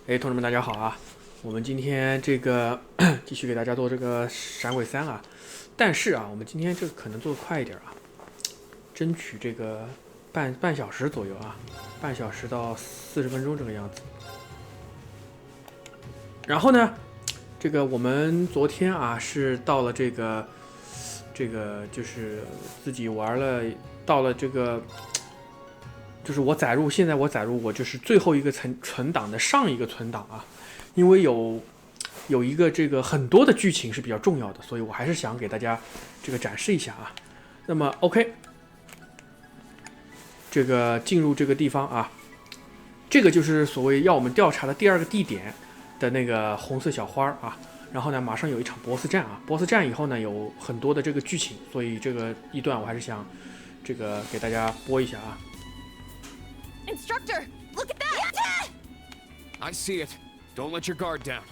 哎，同志们，大家好啊！我们今天这个继续给大家做这个闪鬼3啊，但是啊，我们今天这个可能做得快一点啊，争取这个半小时左右啊，半小时到40分钟这个样子。然后呢，这个我们昨天啊是到了这个就是自己玩了，到了这个。就是现在我载入我就是最后一个存档的上一个存档啊，因为有一个这个很多的剧情是比较重要的，所以我还是想给大家这个展示一下啊。那么 OK， 这个进入这个地方啊，这个就是所谓要我们调查的第二个地点的那个红色小花啊。然后呢，马上有一场 BOSS 战啊 ，BOSS 战以后呢有很多的这个剧情，所以这个一段我还是想这个给大家播一下啊。Instructor, look at that! I see it. Don't let your guard down.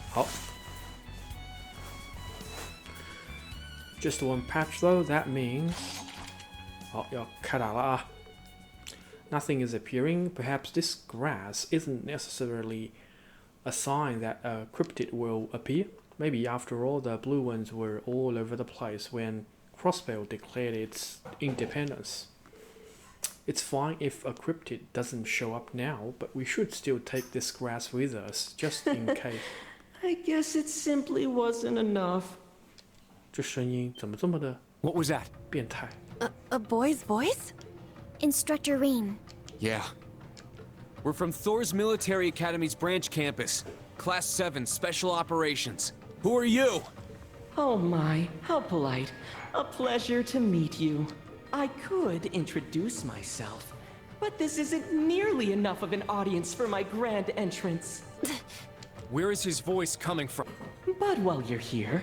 好。Just one patch though, that means 好，要开打了啊。Nothing is appearing. Perhaps this grass isn't necessarily a sign that a cryptid will appear. Maybe after all, the blue ones were all over the place when Crossbow declared its independence. It's fine if a cryptid doesn't show up now, but we should still take this grass with us, just in case. I guess it simply wasn't enough. 这声音怎么这么的 What was that? 变态？ A boy's voice? Instructor Reen. Yeah. We're from Thor's Military Academy's branch campus. Class 7, Special Operations. Who are you? Oh my, how polite. A pleasure to meet you. I could introduce myself, but this isn't nearly enough of an audience for my grand entrance. Where is his voice coming from? But while you're here,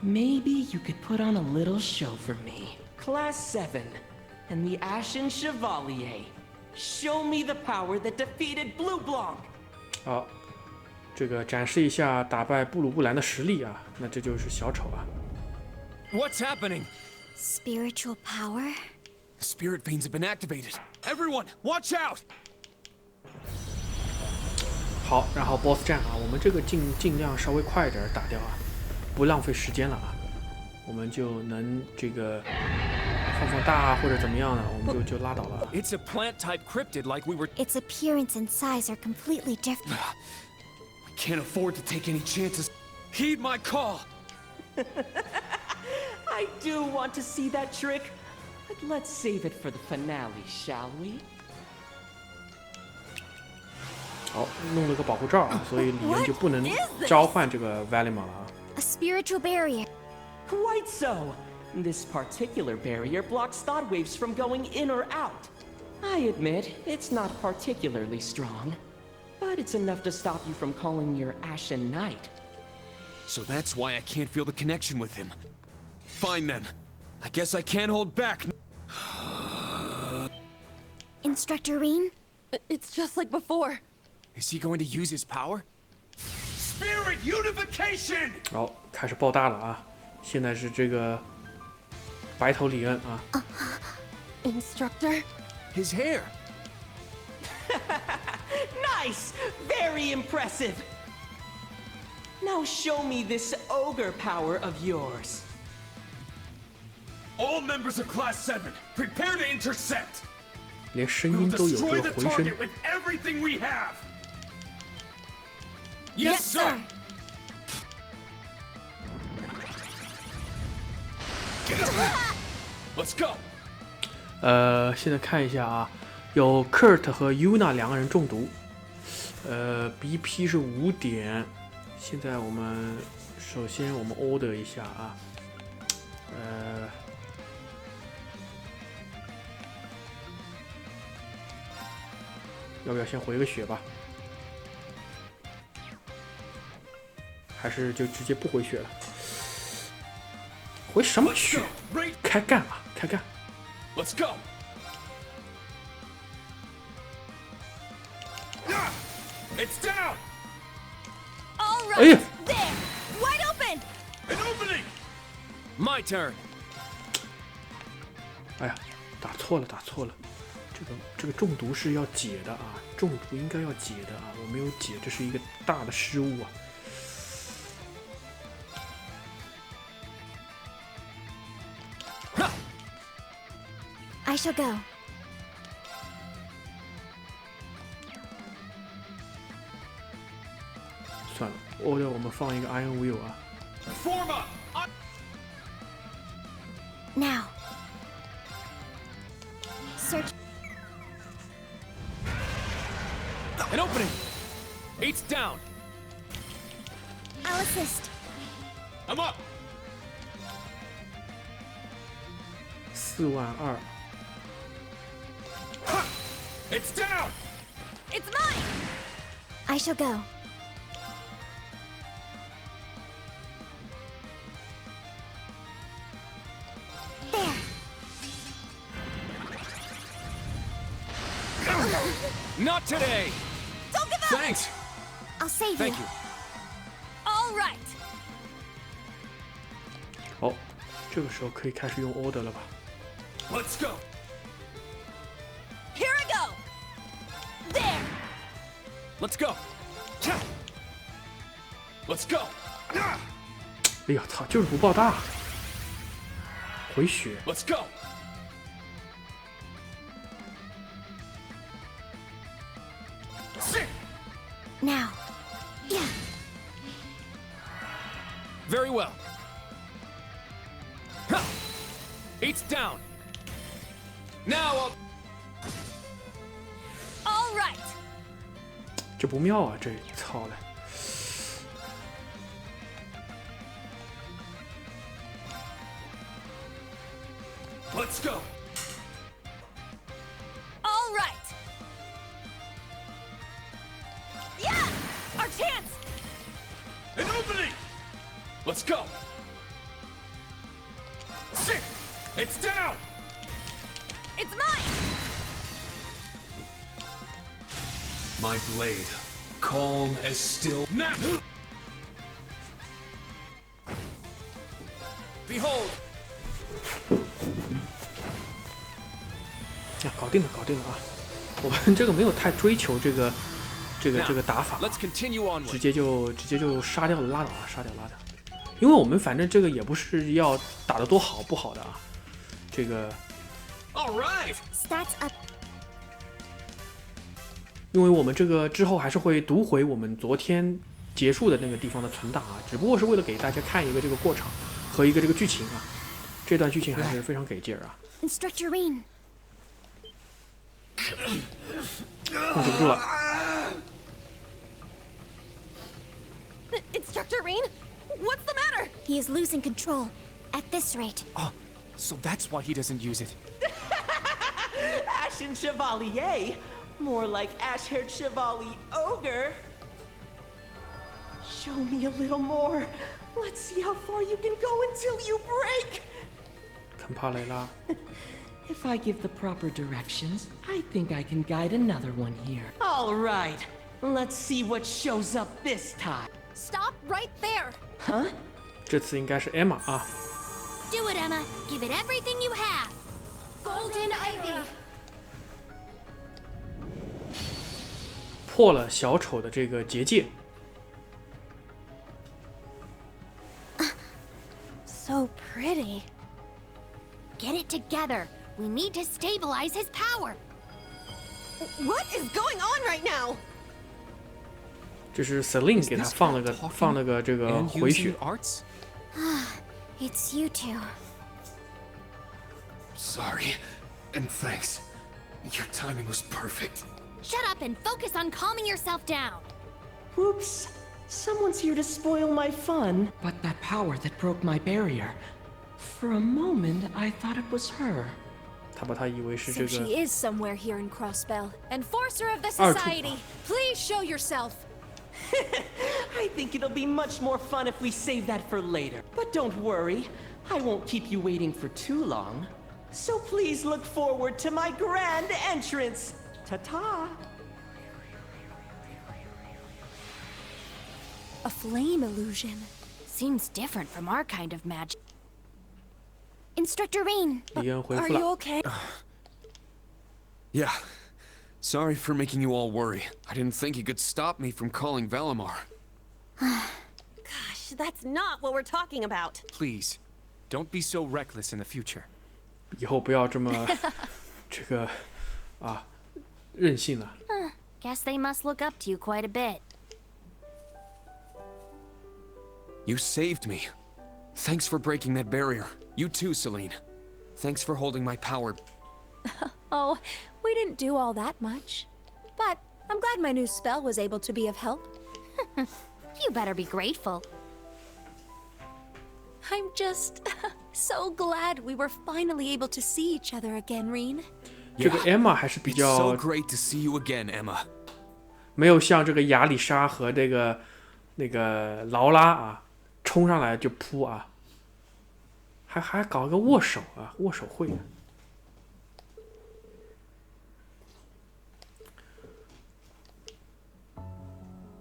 maybe you could put on a little show for me. Class 7 and the Ashen Chevalier. Show me the power that defeated Blue Blanc. 好，这个展示一下打败布鲁布兰的实力啊，那这就是小丑啊。What's happening? Spiritual power? The spirit veins have been activated. Everyone, watch out! 好，然后 BOSS 战啊，我们这个尽量稍微快一点打掉啊，不浪费时间了啊，我们就能这个放大啊或者怎么样呢，我们就拉倒了。It's a plant-type cryptid like we were... Its appearance and size are completely different. We can't afford to take any chances. Heed my call! I do want to see that trick, but let's save it for the finale, shall we? 好，弄了个保护罩啊，所以里面就不能召唤这个 Valimon 了啊。A spiritual barrier. Quite so. This particular barrier blocks thought waves from going in or out. I admit, it's not particularly strong, but it's enough to stop you from calling your Ashen Knight. So that's why I can't feel the connection with him. Fine then. I guess I can't hold back. Instructor Reen? It's just like before. Is he going to use his power? Spirit unification! 好，开始爆大了啊！现在是这个白头李恩啊。Instructor? His hair. Nice! Very impressive! Now show me this ogre power of yours. All members of Class 7, prepare to intercept! 连声音都有这 Destroy 个 the 回声。 target with everything we have! Yes, sir! Get up! Let's go! 现在看一下啊，有 Kurt 和 Yuna 两个人中毒。BP 是5点。现在我们首先我们 order 一下啊。要不要先回个血吧？还是就直接不回血了？回什么血？开干啊！开干！ Let's go! It's down! All 哎呀 right, there, wide open. An opening! My turn. 哎呀，打错了，打错了。这个中毒是要解的啊，中毒应该要解的啊，我没有解，这是一个大的失误啊。I shall go. 算了，我们放一个 Iron Will 啊。 Form up! Now. Search. An opening! 8's down! I'll assist. I'm up! 42000。It's down! It's mine! I shall go. There. Not today! Don't give up! Thanks! I'll save Thank you. you. All right. 好，这个时候可以开始用 order 了吧？ Let's go! Here I go. There. Let's go! Let's go! 哎呀操，就是不爆大，回血。 Let's go! Now. Yeah. Very well. 8's down. Now up. All right. 这不妙啊，这操的。 Let's go. All right. Yeah! Our chance! An opening. Let's go. It's down. It's mine! My blade, calm as still. Now. Behold. 呀，搞定了，搞定了啊！我们这个没有太追求这个打法， Let's continue 直 onward. 接就杀掉了，拉倒啊，杀掉拉倒。因为我们反正这个也不是要打得多好不好的啊，这个 All right. Stats up. 因为我们这个之后还是会读回我们昨天结束的那个地方的存档啊，只不过是为了给大家看一个这个过场和一个这个剧情啊，这段剧情还是非常给劲儿啊， Instructor Reen. 控制不住了。 Instructor Reen? What's the matter? He is losing control. At this rate. Oh, so that's why he doesn't use it. Ashen Chevalier? More like ash-haired Chevalier Ogre. Show me a little more. Let's see how far you can go until you break. 坎帕雷拉， If I give the proper directions, I think I can guide another one here. All right. Let's see what shows up this time. Stop right there. Huh? 这次应该是 Emma 啊， Do it, Emma. Give it everything you have. Golden Ivy. 破了小丑的这个结界。 So pretty. Get it together. We need to stabilize his power. What is going on right now? 这是 Celine 给他放了个这个 And 回 using 血， arts? It's you two. Sorry, and thanks. Your timing was perfect. Shut up and focus on calming yourself down. Whoops. Someone's here to spoil my fun. But that power that broke my barrier. For a moment, I thought it was her. 他把他以为是 So 这 she 个 is somewhere here in Crossbell. Enforcer of the Arthur. society, please show yourself. I think it'll be much more fun if we save that for later. But don't worry, I won't keep you waiting for too long. So please look forward to my grand entrance. Ta-ta! A flame illusion. Seems different from our kind of magic. Instructor Reen. 李恩回 Are 复 you 了， okay? Yeah. Sorry for making you all worry. I didn't think you could stop me from calling Valimar. Gosh, that's not what we're talking about. Please, don't be so reckless in the future. 以后不要这么这个任性了。Guess they must look up to you quite a bit. You saved me. Thanks for breaking that barrier. You too, Celine. Thanks for holding my power. Oh, we didn't do all that much. But I'm glad my new spell was able to be of help. You better be grateful. I'm just so glad we were finally able to see each other again, Reen. 这个 Emma 还是比 It's 较 so great to see you again, Emma. 没有像这个亚里莎和这个那个劳拉啊，冲上来就扑啊，还搞个握手啊，握手会。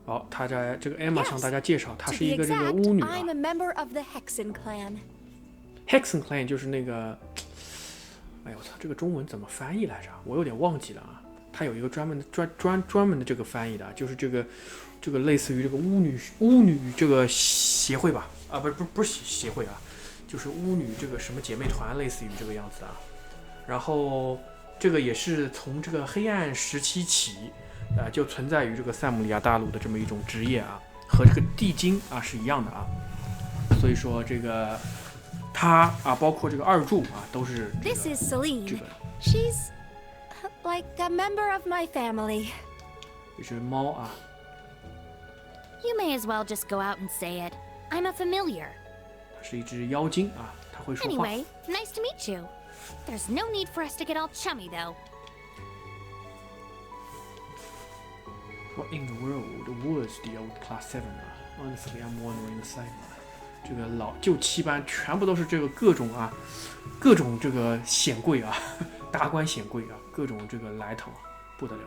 好，他在这个 Emma 向大家介绍，她 To 是一 be 个这个 exact, 巫女啊。 I'm a member of the Hexen clan. Hexen clan 就是那个，哎呦我操，这个中文怎么翻译来着？我有点忘记了啊。它有一个专门的这个翻译的，就是这个类似于这个巫女这个协会吧？啊，不是协会啊，就是巫女这个什么姐妹团，类似于这个样子啊。然后这个也是从这个黑暗时期起，就存在于这个塞姆利亚大陆的这么一种职业啊，和这个地精啊是一样的啊。所以说这个他啊，包括这个二柱啊，都是这个 This is Celine. 这个 She's like a member of my family. 就是猫啊。 You may as well just go out and say it. I'm a familiar. 它是一只妖精啊，它会说话。 Anyway, nice to meet you. There's no need for us to get all chummy, though. What in the world was the old Class 7 啊 ？Honestly, I'm wondering the same 啊。这个老旧七班全部都是这个各种这个显贵啊，达官显贵啊，各种这个来头，不得了。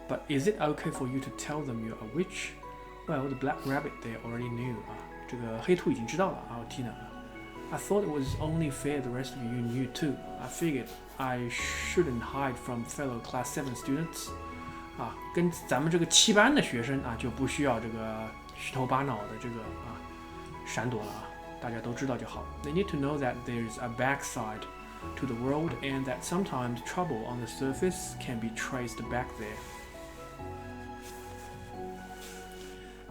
But is it okay for you to tell them you're a witch? Well, the black rabbit they already knew 啊，这个黑兔已经知道了啊，Tina。I thought it was only fair the rest of you knew too. I figured I shouldn't hide from fellow Class 7 students. 啊，跟咱们这个七班的学生啊，就不需要这个虚头巴脑的这个闪躲了啊，大家都知道就好。They need to know that there's a backside to the world and that sometimes trouble on the surface can be traced back there.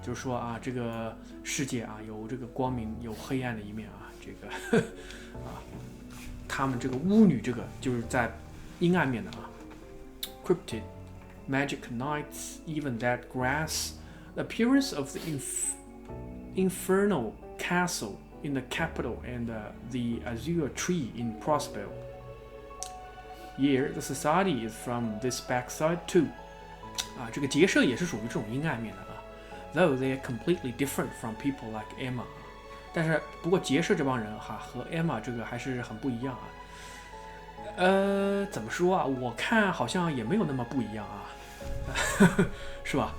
就是说啊，这个世界啊，有这个光明，有黑暗的一面啊，这个他们这个巫女这个就是在阴暗面的啊 ，cryptid, magic knights, even that grass, the appearance of the infernal castle in the capital and the azure tree in Prospero. Yeah, the society is from this backside too. 啊，这个结社也是属于这种阴暗面的啊。Though they are completely different from people like Emma. 但是不过结社这帮人哈和 Emma 这个还是很不一样啊。怎么说啊？我看好像也没有那么不一样啊，是吧？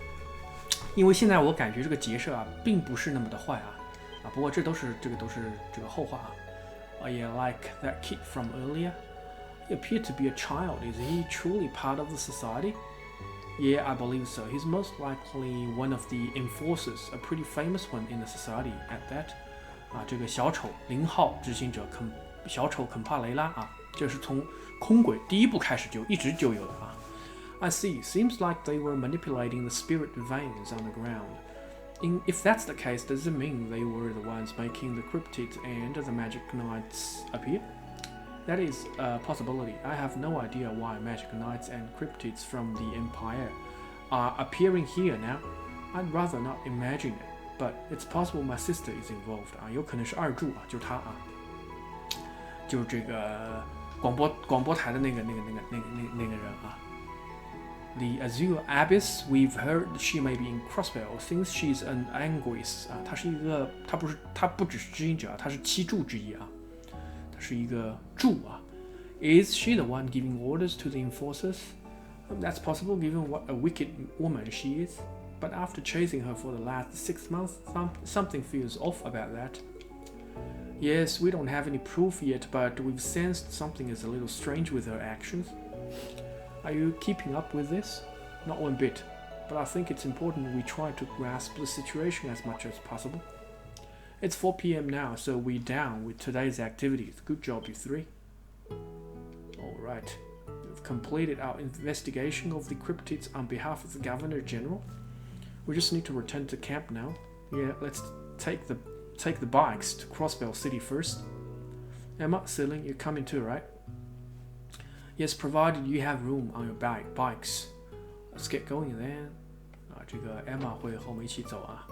因为现在我感觉这个结社啊，并不是那么的坏啊。不过这都是后话啊。Oh yeah, like that kid from earlier. He appeared to be a child. Is he truly part of the society? Yeah, I believe so. He's most likely one of the enforcers, a pretty famous one in the society at that. 啊，这个小丑0号执行者小丑肯帕雷拉啊，这是从空轨第一部开始就一直就有的啊。I see. Seems like they were manipulating the spirit veins on the ground. If that's the case, does it mean they were the ones making the cryptids and the magic knights appear? That is a possibility. I have no idea why magic knights and cryptids from the Empire are appearing here now. I'd rather not imagine it, but it's possible my sister is involved. 啊，有可能是二柱啊，就是他啊，就是这个广播台的那个人啊。The Azure Abyss, we've heard she may be in Crossbell since she's an Anguis 啊，她不只是知音者啊，她是七柱之一啊。是一个柱啊。Is she the one giving orders to the enforcers? That's possible given what a wicked woman she is. But after chasing her for the last 6 months, something feels off about that. Yes, we don't have any proof yet, but we've sensed something is a little strange with her actions. Are you keeping up with this? Not one bit, but I think it's important we try to grasp the situation as much as possible. It's 4 p.m. now, so we're down with today's activities. Good job, you three. Alright. We've completed our investigation of the cryptids on behalf of the Governor General. We just need to return to camp now. Yeah, let's take the bikes to Crossbell City first. Emma, Ceiling, you're coming too, right? Yes, provided you have room on your bikes. Let's get going then. 这个 Emma 会和我们一起走啊。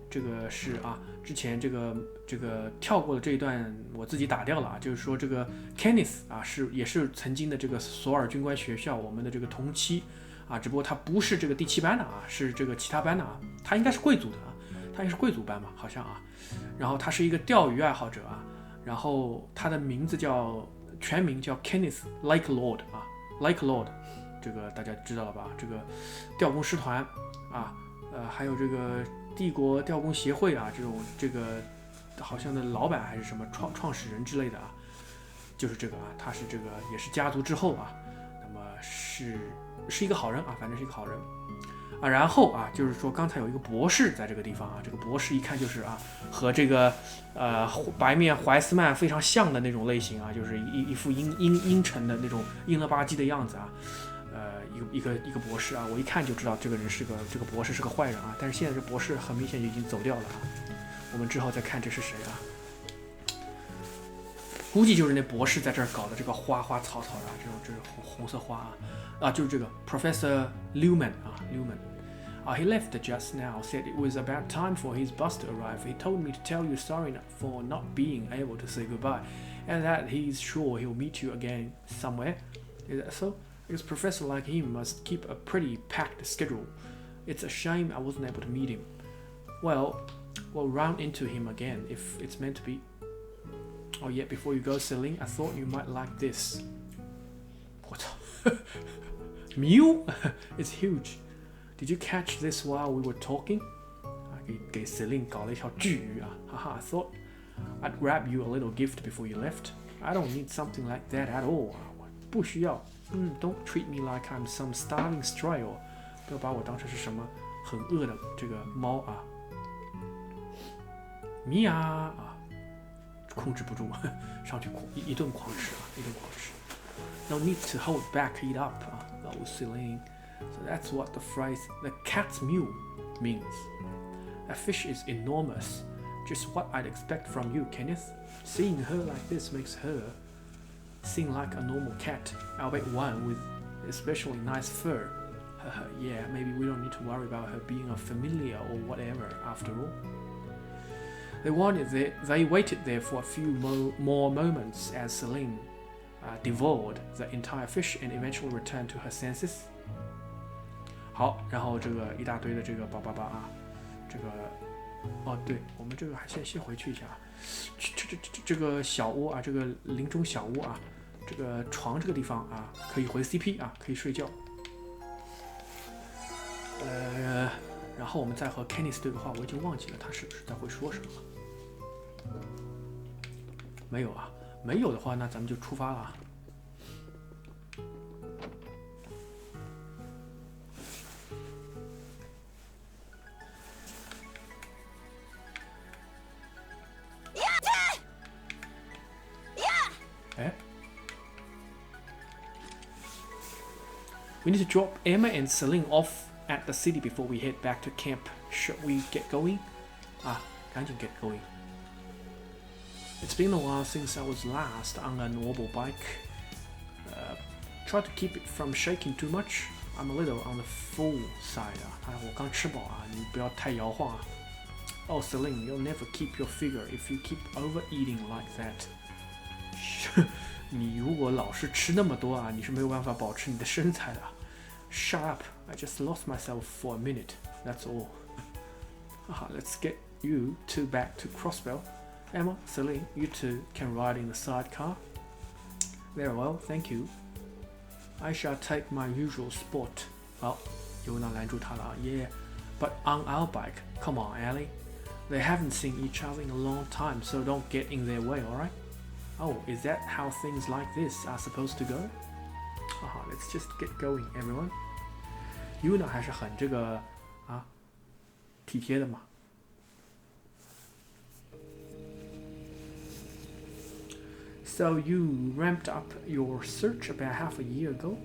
这个是之前这个跳过的这一段我自己打掉了啊，就是说这个 Kenneth 也是曾经的这个索尔军官学校我们的这个同期啊，只不过他不是这个第7班的啊，是这个其他班的啊，他应该是贵族的啊，他应该是贵族班吧，好像啊。然后他是一个钓鱼爱好者啊，然后他的名字全名叫 Kenneth Lake Lord 啊 ，Lake Lord， 这个大家知道了吧？这个钓工师团啊，还有这个帝国钓工协会啊，这个好像的老板还是什么创始人之类的啊，就是这个啊，他是这个也是家族之后啊，那么是一个好人啊，反正是一个好人啊。然后啊，就是说刚才有一个博士在这个地方啊，这个博士一看就是啊，和这个白面怀斯曼非常像的那种类型啊，就是一副阴沉的那种阴了吧唧的样子啊。一个博士啊，我一看就知道这个博士是个坏人啊。但是现在这博士很明显已经走掉了啊，我们之后再看这是谁啊？估计就是那博士在这儿搞的这个花花草草的这种红色花啊，就是这个 Professor Lewman 啊 Lewman。He left just now, said it was about time for his bus to arrive. He told me to tell you sorry for not being able to say goodbye, and that he's sure he'll meet you again somewhere. Is that so? Because a professor like him must keep a pretty packed schedule. It's a shame I wasn't able to meet him. Well, we'll run into him again if it's meant to be. Oh yeah, before you go, Celine, I thought you might like this. What? Mew? It's huge. Did you catch this while we were talking? 给 Celine 搞了一条巨鱼啊，哈哈 I thought I'd grab you a little gift before you left. I don't need something like that at all. 不需要。Don't treat me like I'm some starving stray. 不要把我当成是什么很饿的这个猫啊。米娅啊，控制不住，上去一顿狂吃啊，一顿狂吃。No need to hold back, eat up 啊，老Celine. So that's what the phrase "the cat's mew" means. That fish is enormous, just what I'd expect from you, Kenneth. Seeing her like this makes her seem like a normal cat, albeit one with especially nice fur. Yeah, maybe we don't need to worry about her being a familiar or whatever after all. They waited there for a few more moments as Celine devoured the entire fish and eventually returned to her senses. 好，然后这个一大堆的这个宝啊，这个对，我们这个还先回去一下啊。这个小屋啊，这个林中小屋啊，这个床这个地方啊，可以回 CP 啊，可以睡觉。然后我们再和 Kenneth 对个话，我已经忘记了他是不是在会说什么了。没有啊，没有的话，那咱们就出发了。We need to drop Emma and Celine off at the city before we head back to camp. Should we get going? 赶紧 get going. It's been a while since I was last on a normal bike. Try to keep it from shaking too much. I'm a little on the full side. 我刚吃饱啊，你不要太摇晃啊。Oh, Celine, you'll never keep your figure if you keep overeating like that. 你如果老是吃那么多啊，你是没有办法保持你的身材的。Shut up! I just lost myself for a minute. That's all. Let's get you two back to Crossbell. Emma, Celine, you two can ride in the sidecar. Very well, thank you. I shall take my usual spot. 好，尤娜拦住他了啊。Yeah, but on our bike. Come on, Ellie. They haven't seen each other in a long time, so don't get in their way, alright? Oh, is that how things like this are supposed to go? Let's just get going, everyone. Yuna 还是很这个体贴的嘛。So you ramped up your search about half a year ago.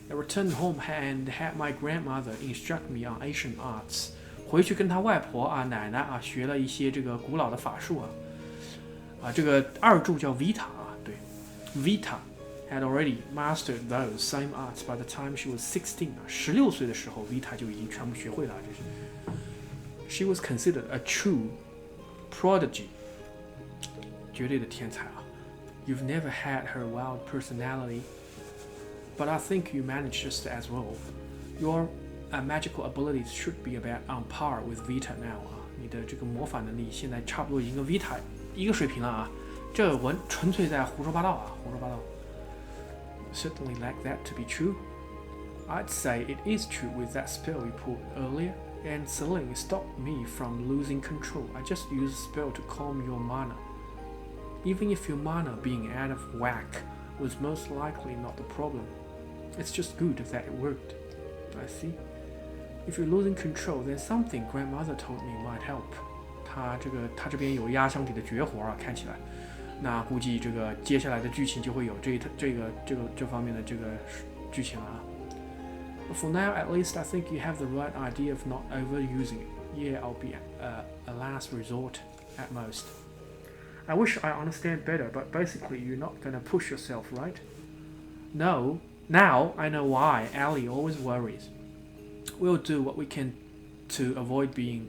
I returned home and had my grandmother instruct me on ancient arts. 回去跟他外婆奶奶学了一些这个古老的法术这个二柱叫 Vita 对 Vita had already mastered those same arts by the time she was 16 16岁的时候 Vita 就已经全部学会了这是 She was considered a true prodigy 绝对的天才You've never had her wild personality, but I think you managed just as well. Your magical abilities should be about on par with Vita now 你的这个魔法能力现在差不多已经跟 Vita 一个水平了这我纯粹在胡说八道胡说八道 Certainly like that to be true. I'd say it is true with that spell you pulled earlier, and Celine stopped me from losing control. I just used a spell to calm your mana. Even if your mana being out of whack was most likely not the problem, it's just good that it worked. I see. If you're losing control, then something grandmother told me might help. 他这边有压箱底的绝活看起来，那估计这个接下来的剧情就会有这方面的这个剧情了For now, at least, I think you have the right idea of not overusing it. Yeah, I'll be a last resort at most. I wish I understand better, but basically you're not gonna push yourself, right? No. Now I know why Allie always worries. We'll do what we can to avoid being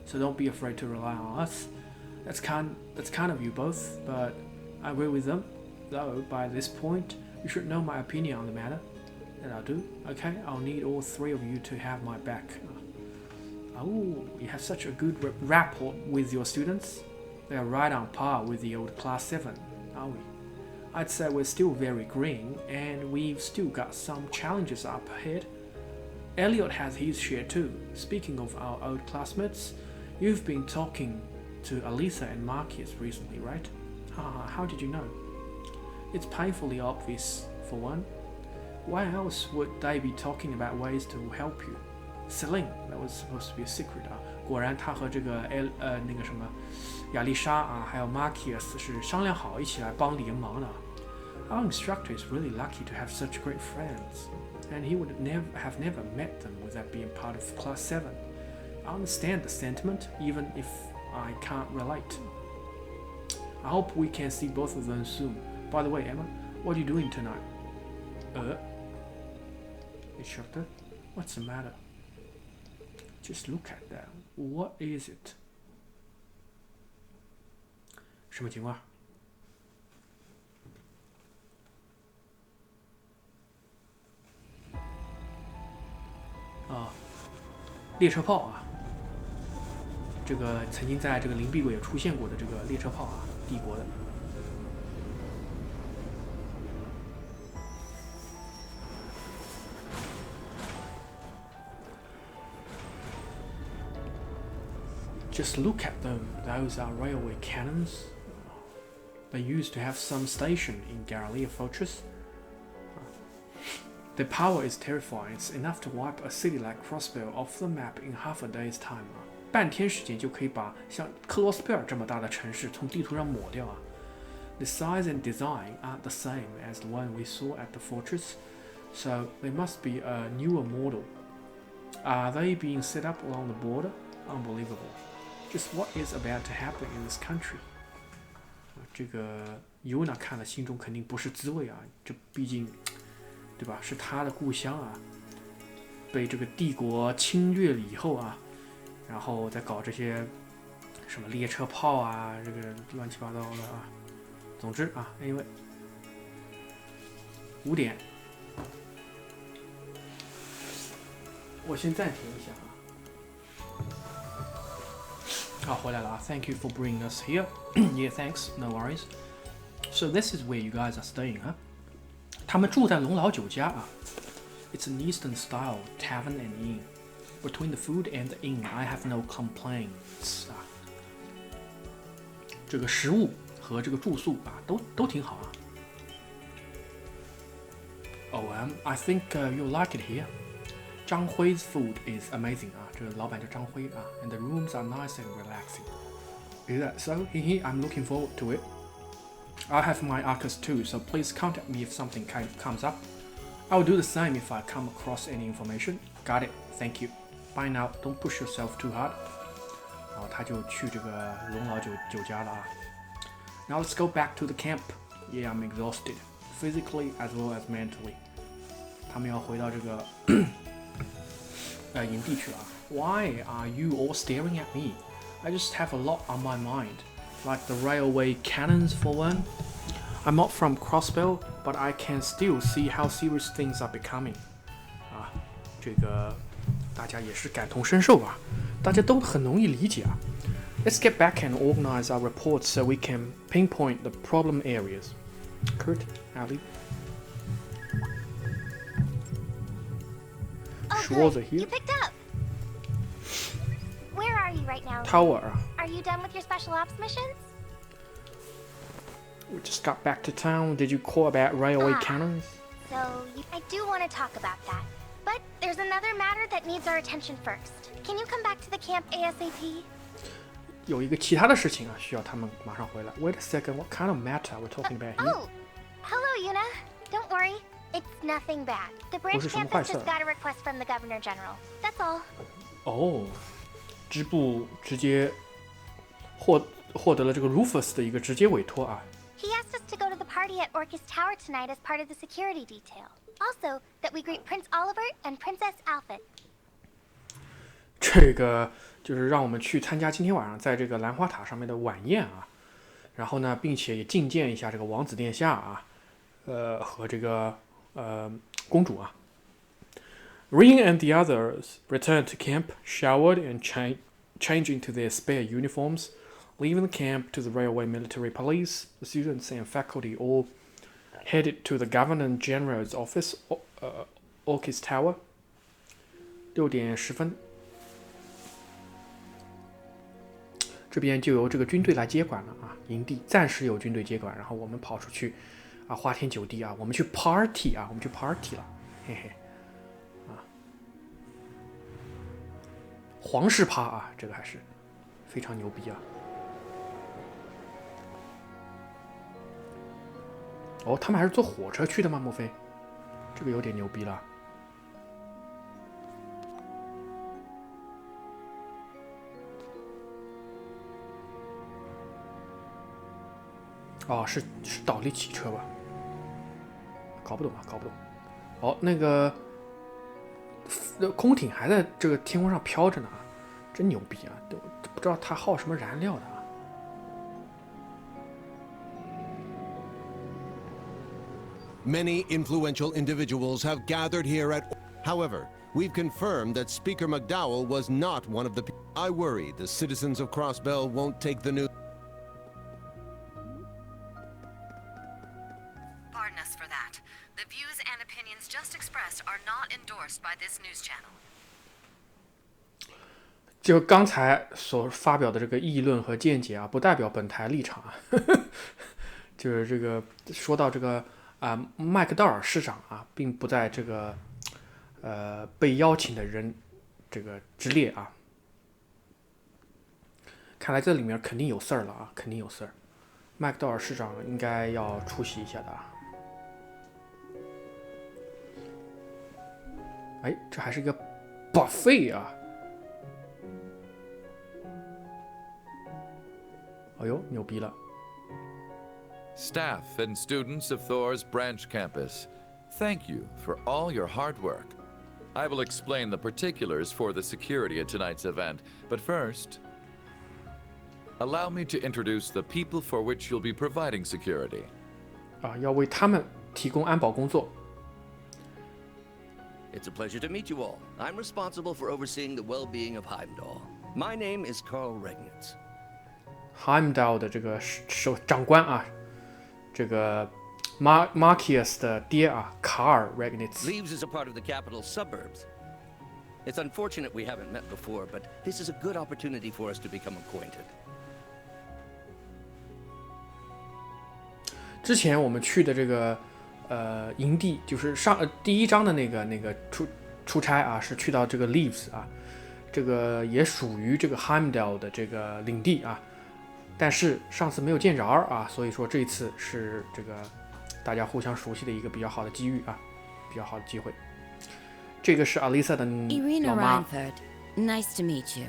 so don't be afraid to rely on us. That's kind of you both, but I agree with them. Though by this point, you should know my opinion on the matter. And I'll do. Okay, I'll need all three of you to have my back. Oh, you have such a good rapport with your students. They are right on par with the old class 7, are we? I'd say we're still very green, and we've still got some challenges up ahead. Elliot has his share too. Speaking of our old classmates, you've been talking to Alisa and Marcus recently, right? How did you know? It's painfully obvious, for one. Why else would they be talking about ways to help you? Celine, that was supposed to be a secret 果然他和这个那个什么亚丽莎还有 Marcus 是商量好一起来帮联盟的。Our instructor is really lucky to have such great friends, and he would have never met them without being part of Class 7. I understand the sentiment, even if I can't relate. I hope we can see both of them soon. By the way, Emma, what are you doing tonight? Instructor, what's the matter? Just look at that. What is it? 什么情况？列车炮这个曾经在这个灵璧轨也出现过的这个列车炮帝国的。Just look at them. Those are railway cannons. They used to have some station in Galilea Fortress. Their power is terrifying. It's enough to wipe a city like Crossbell off the map in half a day's time. 半天时间就可以把像克罗斯贝尔这么大的城市从地图上抹掉The size and design aren't the same as the one we saw at the fortress, so they must be a newer model. Are they being set up along the border? Unbelievable. Just what is about to happen in this country? 这个 Yuna 看了心中肯定不是滋味这毕竟对吧是他的故乡被这个帝国侵略了以后然后再搞这些什么列车炮这个乱七八糟的总之anyway 5点我先暂停一下回来了Thank you for bringing us here. Yeah, thanks. No worries. So this is where you guys are staying, 他们住在龙老酒家It's an Eastern-style tavern and inn. Between the food and the inn, I have no complaints. 这个食物和这个住宿都挺好 Oh, I think you'll like it here. 张辉 's food is amazing 啊，这个老板叫张辉啊 ，and the rooms are nice and relaxing. Is that so? Hehe, I'm looking forward to it. I have my Arcus too, so please contact me if something comes up. I'll do the same if I come across any information. Got it. Thank you. Bye now. Don't push yourself too hard. 然后他就去这个龙老酒家了啊。Now let's go back to the camp. Yeah, I'm exhausted, physically as well as mentally. 他们要回到这个营地去了啊。Why are you all staring at me? I just have a lot on my mind, like the railway cannons for one. I'm not from Crossbell, but I can still see how serious things are becoming. 啊，这个大家也是感同身受啊，大家都很容易理解啊。Let's get back and organize our reports so we can pinpoint the problem areas. Kurt, Ali. Oh, good. You picked up. Where are you right now? Tower. Are you done with your special ops missions? We just got back to town. Did you call about railway cannons? So, I do want to talk about that. But there's another matter that needs our attention first. Can you come back to the camp ASAP? 有一个其他的事情啊，需要他们马上回来。Wait a second, what kind of matter are we talking about here? Oh, hello, Yuna. Don't worry, it's nothing bad. The branch campus just got a request from the Governor General. That's all. 哦，支部直接获得了这个 Rufus 的一个直接委托啊。He asked us to go to the party at Orcus Tower tonight as part of the security detail. Also, that we greet Prince Oliver and Princess Alphid. 这个就是让我们去参加今天晚上在这个兰花塔上面的晚宴啊，然后呢，并且也觐见一下这个王子殿下啊，和这个公主啊。Ring and the others returned to camp, showered and changed into their spare uniforms, leaving the camp to the railway military police. The students and faculty all headed to the Governor General's office, Orcus Tower. 6点10分。这边就由这个军队来接管了啊，营地暂时由军队接管，然后我们跑出去啊，花天酒地啊，我们去 party 啊，我们去 party 了，嘿嘿，啊，皇室趴啊，这个还是非常牛逼啊。哦，他们还是坐火车去的吗？莫非？这个有点牛逼了。哦，是倒立骑车吧？搞不懂啊，搞不懂。哦，那个空艇还在这个天空上飘着呢，真牛逼啊！都不知道它耗什么燃料的啊。Many influential individuals have gathered here at... However, we've confirmed that Speaker McDowell was not one of the... I worry the citizens of Crossbell won't take the news... Pardon us for that. The views and opinions just expressed are not endorsed by this news channel. 就刚才所发表的这个议论和见解啊，不代表本台立场啊。就是这个说到这个麦克道尔市长啊，并不在这个被邀请的人这个之列啊。看来这里面肯定有事儿了啊，肯定有事儿。麦克道尔市长应该要出席一下的啊。哎，这还是一个 buffet 啊！哎呦，牛逼了！ Staff and students of Thor's branch campus, thank you for all your hard work. I will explain the particulars for the security at tonight's event, but first, allow me to introduce the people for which you'll be providing security. 啊，要为他们提供安保工作。 It's a pleasure to meet you all. I'm responsible for overseeing the well-being of Heimdall. My name is Carl Regnitz. Heimdall 的这个长官啊，这个 Marcius 的爹啊，卡尔 Regnitz。 Leaves is a part of the capital's suburbs. It's unfortunate we haven't met before, but this is a good opportunity for us to become acquainted. 之前我们去的这个营地，就是第一章的那个出差啊，是去到这个 Leaves 啊，这个也属于这个 Heimdall 的这个领地啊，但是上次没有见着啊，所以说这一次是这个大家互相熟悉的一个比较好的机遇啊，比较好的机会。这个是 Alisa 的老妈。Nice to meet you.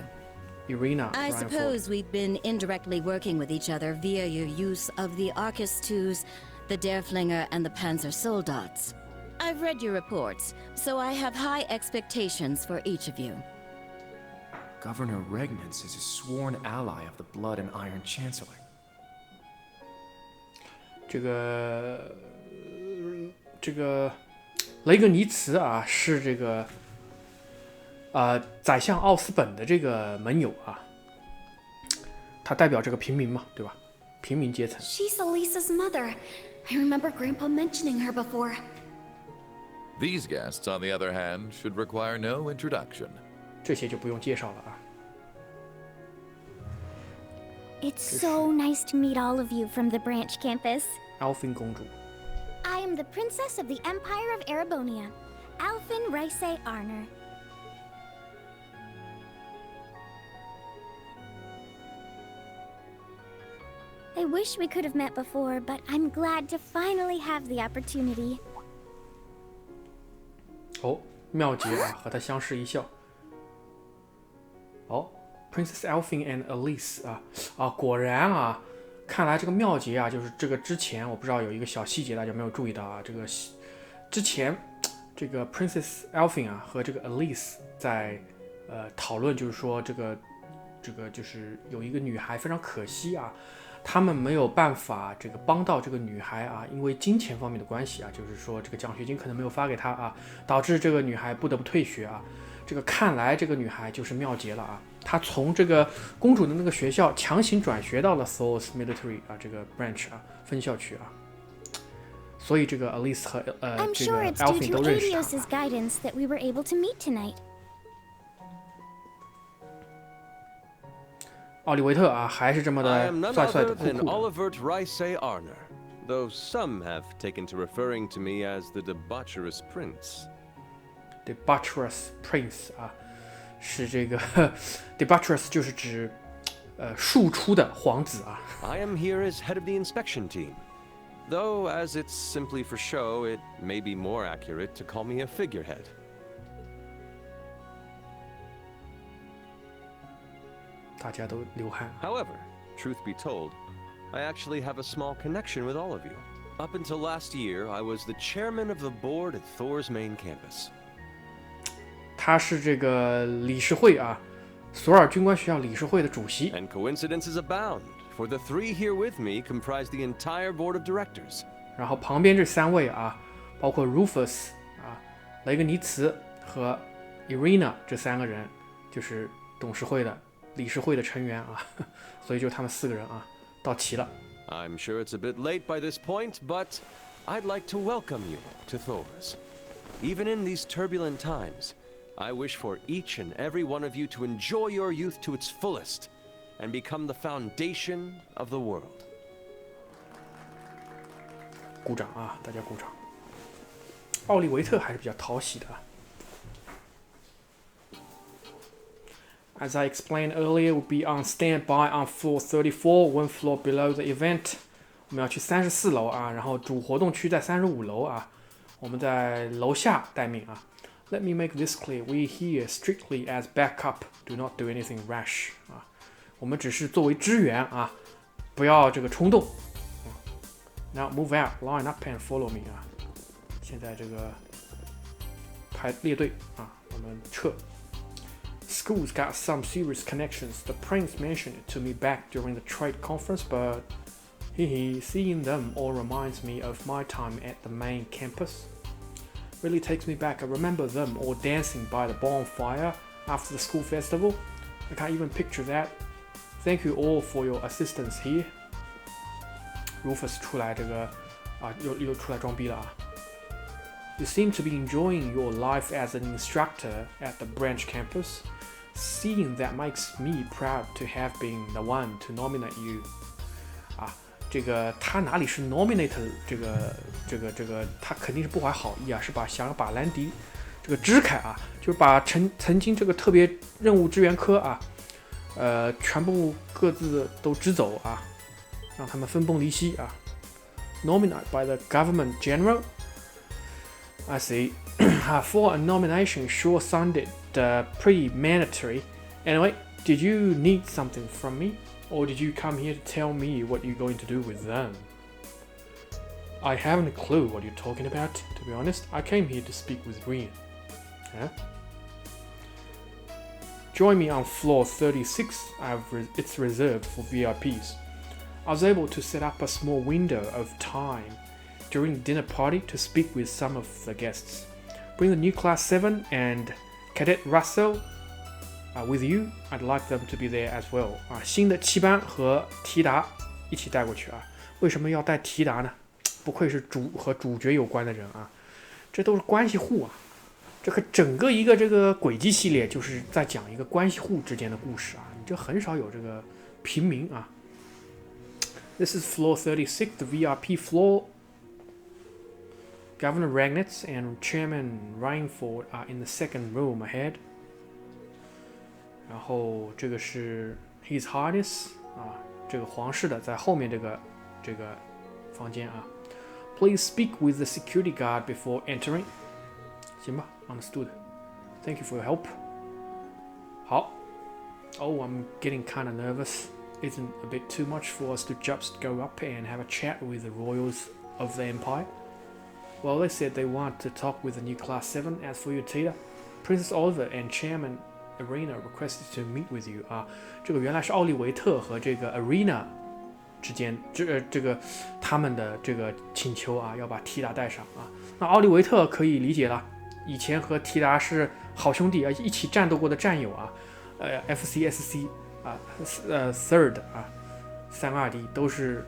Irina. I suppose we've been indirectly working with each other via your use of the Arcus IIs, the Derflinger, and the Panzer Soldats. I've read your reports, so I have high expectations for each of you. Governor Regnitz is a sworn ally of the Blood and Iron Chancellor. 这个雷格尼茨啊，是这个宰相奥斯本的这个盟友啊，他代表这个平民嘛，对吧？平民阶层。She's Elisa's mother. I remember Grandpa mentioning her before. These guests, on the other hand, should require no introduction. 这些就不用介绍了啊。It's so nice to meet all of you from the branch campus. Alfin 公主。I am the princess of the Empire of Erebonia, Alfin Rice Arner. I wish we could have met before, but I'm glad to finally have the opportunity. 哦，妙洁啊，和他相视一笑。哦 ，Princess Alfin and Elise 啊，果然啊，看来这个妙洁啊，就是这个之前我不知道有一个小细节大家没有注意到啊，这个之前这个 Princess Alfin 啊和这个 Elise 在讨论，就是说这个就是有一个女孩非常可惜啊。他们没有办法这个帮到这个女孩啊，因为金钱方面的关系啊，就是说这个奖学金可能没有发给她啊，导致这个女孩不得不退学啊。这个看来这个女孩就是妙洁了啊，她从这个公主的那个学校强行转学到了 Thor's Military 啊这个 branch 啊分校去啊，所以这个 Elise 和这个 Alfin 都认识她。Adios's guidance that we were able to meet tonight. 奥利维特啊，还是这么的帅帅的酷酷的。Olivert Rice Arner, though some have taken to referring to me as the debaucherous prince. Debaucherous prince 啊，是这个debaucherous 就是指庶出的皇子啊。I am here as head of the inspection team, though as it's simply for show, it may be more accurate to call me a figurehead. 大家都流汗。However, truth be told, I actually have a small connection with all of you. Up until last year, I was the chairman of the board at Thor's main campus. 他是这个理事会啊，索尔军官学校理事会的主席。And coincidences abound, for the three here with me comprise the entire board of directors. 然后旁边这三位啊，包括 Rufus 啊、雷格尼茨和 Irina 这三个人，就是董事会的。理事会的成员啊，所以就他们4个人啊，到齐了。I'm sure it's a bit late by this point, but I'd like to welcome you to Thor's. Even in these turbulent times, I wish for each and every one of you to enjoy your youth to its fullest and become the foundation of the world. 鼓掌啊，大家鼓掌。奥利维特还是比较讨喜的啊。As I explained earlier, we'll be on standby on floor 34, one floor below the event. 我们要去34楼啊，然后主活动区在35楼啊，我们在楼下待命啊。Let me make this clear. We here strictly as backup, do not do anything rash. 啊，我们只是作为支援啊，不要这个冲动。Now move out, line up and follow me 啊。现在这个列队啊，我们撤。School's got some serious connections. The prince mentioned it to me back during the trade conference, but seeing them all reminds me of my time at the main campus. Really takes me back. I remember them all dancing by the bonfire after the school festival. I can't even picture that. Thank you all for your assistance here. Rufus 出来这个啊，又出来装逼了啊。You seem to be enjoying your life as an instructor at the branch campus. Seeing that makes me proud to have been the one to nominate you. 啊，这个他哪里是 nominate 这个他肯定是不怀好意啊，是想要把兰迪这个支开啊，就是把曾经这个特别任务支援科啊，全部各自都支走啊，让他们分崩离析啊。Nominated by the government general. I see. For a nomination sure sounded pretty mandatory. Anyway, did you need something from me? Or did you come here to tell me what you're going to do with them? I haven't a clue what you're talking about. To be honest, I came here to speak with Rian. Huh? Join me on floor 36. It's reserved for VIPs. I was able to set up a small window of time during the dinner party to speak with some of the guests. Bring the new Class 7 and Cadet Russell with you. I'd like them to be there as well. 新的7班和提达一起带过去啊。为什么要带提达呢？不愧是和主角有关的人啊，这都是关系户啊。这个整个一个这个轨迹系列就是在讲一个关系户之间的故事啊，你这很少有这个平民啊。This is floor 36, the VIP floor. Governor Ragnitz and Chairman Rainford are in the second room ahead. 然后这个是 His Highness 啊，这个皇室的在后面这个房间啊。Please speak with the security guard before entering. 行吧 ，Understood. Thank you for your help. 好。Oh, I'm getting kind of nervous. Isn't a bit too much for us to just go up and have a chat with the royals of the empire? Well, they said they want to talk with the new Class 7. As for you, Tita, Princess Oliver and Chairman Arena requested to meet with you. 啊，这个原来是奥利维特和这个 Arena 之间，这个他们的这个请求啊，要把提达带上啊。那奥利维特可以理解了，以前和提达是好兄弟啊，一起战斗过的战友啊。FCSC 啊，Third 啊，32D 都是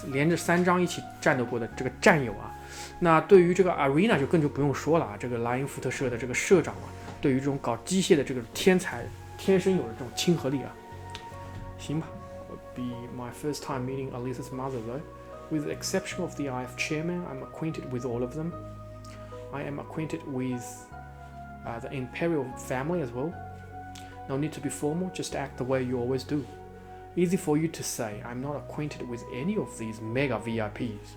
连着3章一起战斗过的这个战友啊。那对于这个 Arena 就更不用说了啊，这个莱茵福特社的这个社长啊，对于这种搞机械的这个天才，天生有的这种亲和力啊。行吧 ，Would be my first time meeting Alisa's mother though. With the exception of the IF chairman, I'm acquainted with all of them. I am acquainted with the Imperial family as well. No need to be formal, just act the way you always do. Easy for you to say, I'm not acquainted with any of these mega VIPs.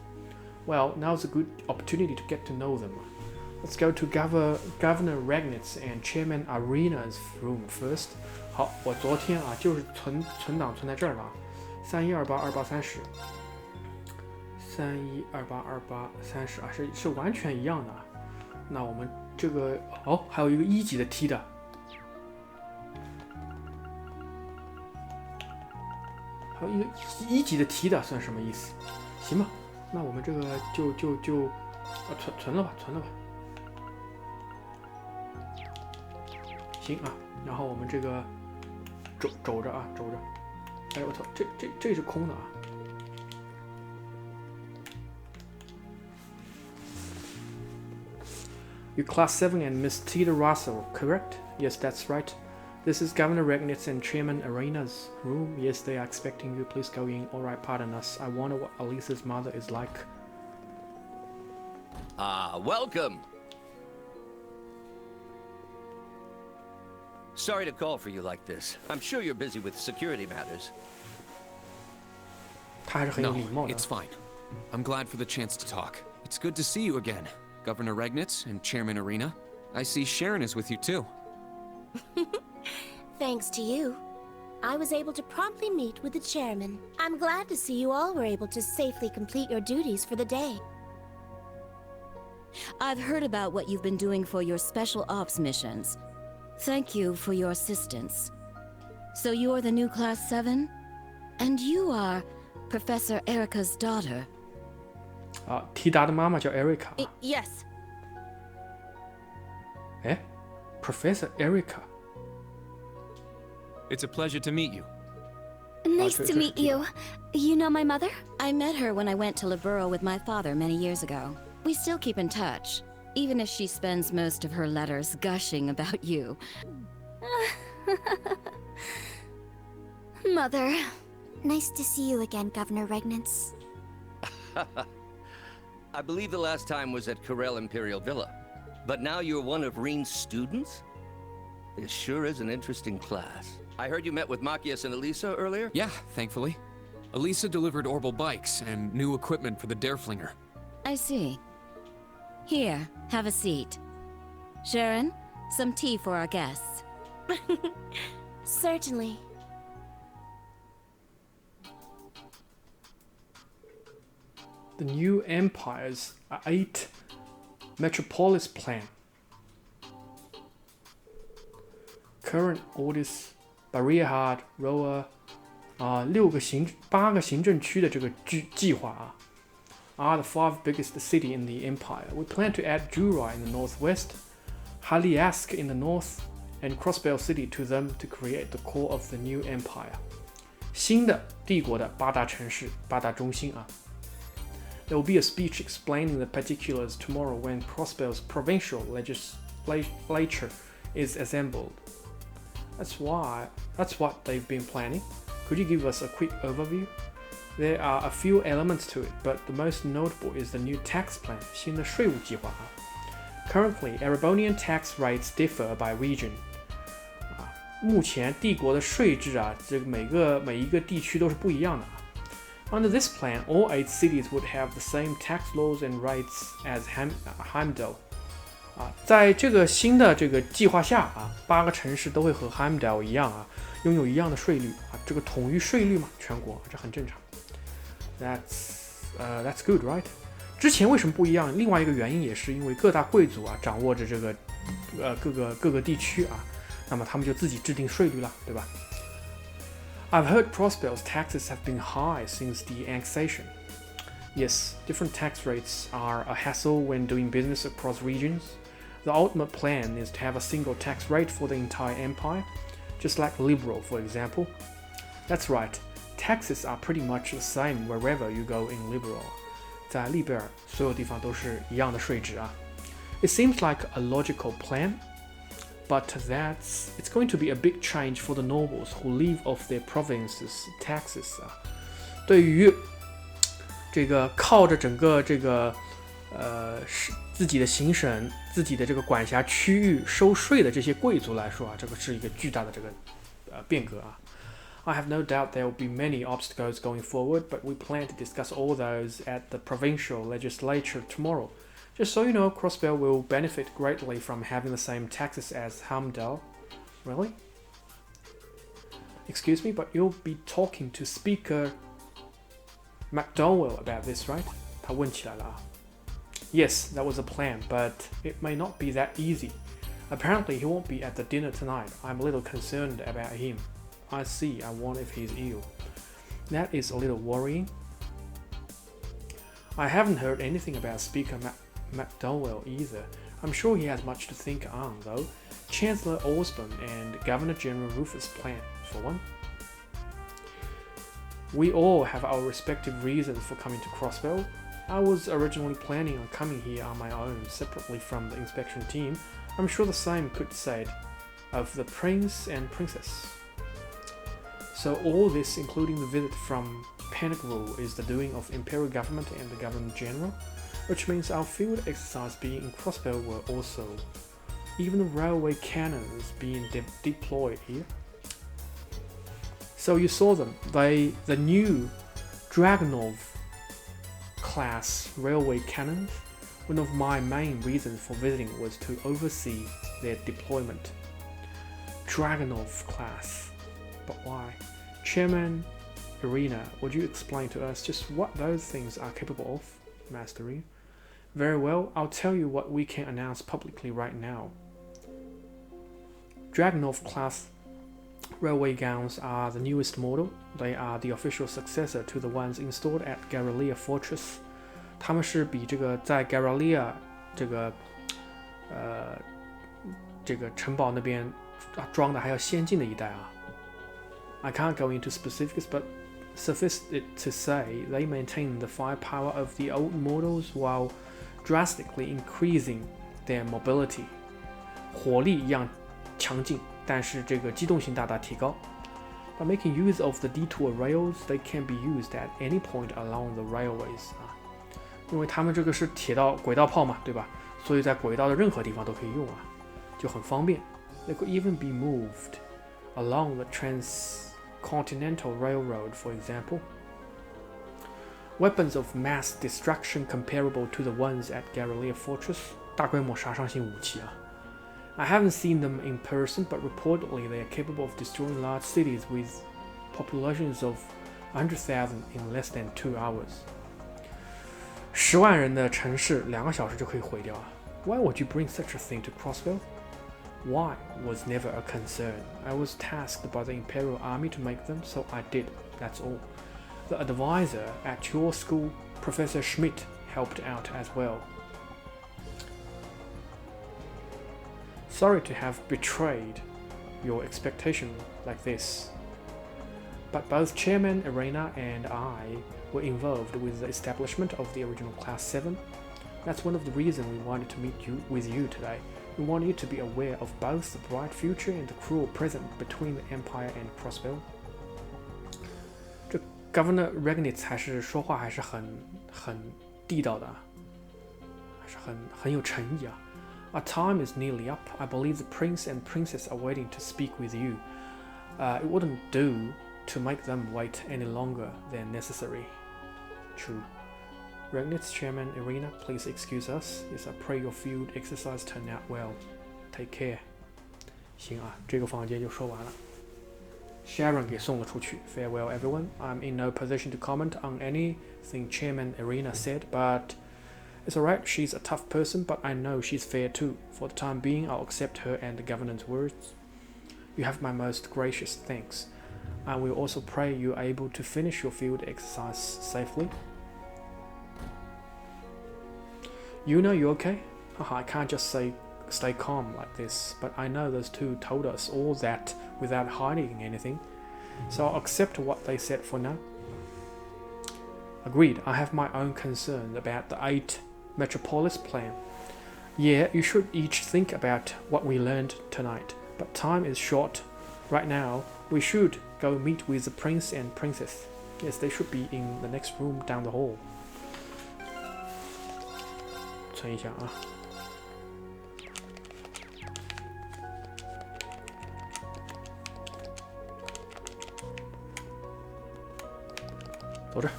Well, now's a good opportunity to get to know them. Let's go to Governor Ragnitz and Chairman Arena's room first. 好，我昨天啊就是存档存在这儿了啊，31282830，31282830啊是完全一样的啊。那我们这个还有一个1级的 T 的。还有一个1级的 T 的算什么意思？行吧，那我们这个就存了吧。行啊，然后我们这个走着。哎我操，这是空的啊。You Class 7 and Miss Tita Russell, correct? Yes, that's right. This is Governor Ragnitz and Chairman Arena's room. Yes, they are expecting you. Please go in. All right, pardon us. I wonder what Alisa's mother is like. Welcome. Sorry to call for you like this. I'm sure you're busy with security matters. No, it's fine. I'm glad for the chance to talk. It's good to see you again, Governor Regnitz and Chairman Arena. I see Sharon is with you too. Thanks to you, I was able to promptly meet with the chairman. I'm glad to see you all were able to safely complete your duties for the day. I've heard about what you've been doing for your special ops missions. Thank you for your assistance. So you're the new Class 7? And you are Professor Erica's daughter. 提达的妈妈叫 Erica. Yes. Professor Erica. It's a pleasure to meet you. Nice to meet you. You know my mother? I met her when I went to Libero with my father many years ago. We still keep in touch, even if she spends most of her letters gushing about you. Mother, Nice to see you again, Governor Regnitz. I believe the last time was at Corel Imperial Villa. But now you're one of Reen's students? This sure is an interesting class. I heard you met with Machias and Elisa earlier? Yeah, thankfully. Elisa delivered Orbital bikes and new equipment for the Dereflinger. I see. Here, have a seat. Sharon, some tea for our guests. Certainly. The new Empire's 8 Metropolis plan. Current orders Barrierhard, Roa 8个行政区的这个计划啊 are the 5 biggest city in the Empire. We plan to add Jura in the northwest, Haliask in the north, and Crossbell City to them to create the core of the new Empire. 新的帝国的8大城市、8大中心啊。There will be a speech explaining the particulars tomorrow when Crossbell's provincial legislature is assembled. That's what they've been planning. Could you give us a quick overview? There are a few elements to it, but the most notable is the new tax plan, 新的税务计划啊。Currently, Erebonian tax rates differ by region. 目前帝国的税制啊，这个每一个地区都是不一样的啊。Under this plan, all 8 cities would have the same tax laws and rates as Heimdall. 在这个新的这个计划下啊，8个城市都会和 Heimdall 一样啊，拥有一样的税率啊，这个统一税率嘛，全国这很正常。That's good, right? 之前为什么不一样？另外一个原因也是因为各大贵族啊掌握着这个各个地区啊，那么他们就自己制定税率了，对吧？I've heard Crossbell's taxes have been high since the annexation. Yes, different tax rates are a hassle when doing business across regions. The ultimate plan is to have a single tax rate for the entire empire, just like Liberal, for example. That's right, taxes are pretty much the same wherever you go in Liberal. 在利贝尔，所有地方都是一样的税制啊。It seems like a logical plan.But it's going to be a big change for the nobles who live off their provinces' taxes 啊。对于这个靠着整个这个自己的行省、自己的这个管辖区域收税的这些贵族来说啊，这个是一个巨大的这个变革啊。I have no doubt there will be many obstacles going forward, but we plan to discuss all those at the provincial legislature tomorrow.Just so you know, Crossbell will benefit greatly from having the same taxes as Heimdall. Really? Excuse me, but you'll be talking to Speaker McDowell about this, right? 他问起来了啊。Yes, that was a plan, but it may not be that easy. Apparently, he won't be at the dinner tonight. I'm a little concerned about him. I see. I wonder if he's ill. That is a little worrying. I haven't heard anything about Speaker McDowell either. I'm sure he has much to think on, though. Chancellor Osborne and Governor General Rufus' plan, for one. We all have our respective reasons for coming to Crossbell. I was originally planning on coming here on my own, separately from the inspection team. I'm sure the same could be said of the Prince and Princess. So all this, including the visit from Penegru, is the doing of Imperial Government and the Governor General? Which means our field exercise being in Crossbell were also even the railway cannons being deployed here. So you saw them, the new Dragunov class railway cannons. One of my main reasons for visiting was to oversee their deployment. Dragunov class, but why? Chairman Irina, would you explain to us just what those things are capable of, Master Irina? Very well, I'll tell you what we can announce publicly right now. Dragunov class railway gowns are the newest model. They are the official successor to the ones installed at Garalia Fortress. 他们是比这个在 Garalia 这个城堡那边装的还要先进的一代啊。I can't go into specifics, but suffice it to say, they maintain the firepower of the old models while drastically increasing their mobility. 火力一样强劲，但是这个机动性大大提高。By making use of the detour rails, they can be used at any point along the railways 啊，因为他们这个是轨道炮嘛，对吧？所以在轨道的任何地方都可以用啊，就很方便。They could even be moved along the transcontinental railroad, for example. Weapons of mass destruction comparable to the ones at Guerrilla Fortress. 大规模杀伤性武器啊。I haven't seen them in person, but reportedly they are capable of destroying large cities with populations of 100,000 in less than 2 hours. 10万人的城市2个小时就可以毁掉啊。Why would you bring such a thing to Crossville? Why was never a concern. I was tasked by the Imperial Army to make them, so I did. That's all. The advisor at your school, Professor Schmidt, helped out as well. Sorry to have betrayed your expectation like this. But both Chairman Arena and I were involved with the establishment of the original Class 7. That's one of the reasons we wanted to meet with you today. We want you to be aware of both the bright future and the cruel present between the Empire and Crossville. 这 Governor Regnitz 还是说话还是很地道的，还是很有诚意啊。Our time is nearly up. I believe the prince and princess are waiting to speak with you. It wouldn't do to make them wait any longer than necessary. True. Regnitz, Chairman Arena, please excuse us. Yes, I pray your field exercise turned out well. Take care. 行啊，这个房间就说完了。Sharon 给送了出去。Farewell, everyone. I'm in no position to comment on anything Chairman Arena said, but it's alright. She's a tough person, but I know she's fair too. For the time being, I'll accept her and the governor's words. You have my most gracious thanks. I will also pray you're able to finish your field exercise safely. You know you're okay? I can't just stay calm like this, but I know those two told us all that without hiding anything, so I'll accept what they said for now. Agreed, I have my own concern about the 8 Metropolis plan. Yeah, you should each think about what we learned tonight, but time is short. Right now, we should go meet with the prince and princess. Yes, they should be in the next room down the hall. 存一下啊。走着。